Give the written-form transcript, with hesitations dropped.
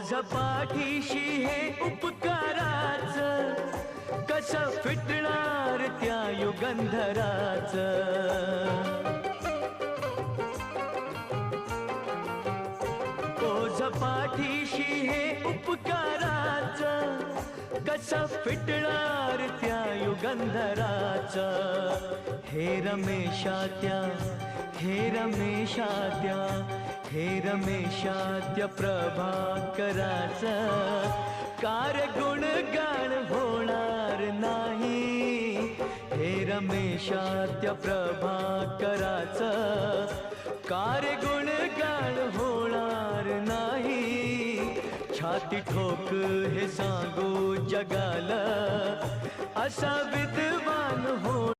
ओझ पाठीशी हे उपकाराच, कसं फिटणार त्या युगंधराच. ओझ पाठीशी हे उपकाराच, कसं फिटणार त्या युगंधराच. हे रमेशात्या, हे रमेशात्या, हे रमेशात्या प्रभाकराच, कार गुणगान होणार नाही. हे रमेशात्या प्रभाकराच, कार गुणगान होणार नाही. छाती ठोक हे सांगू जगाला, असा विद्वान होणार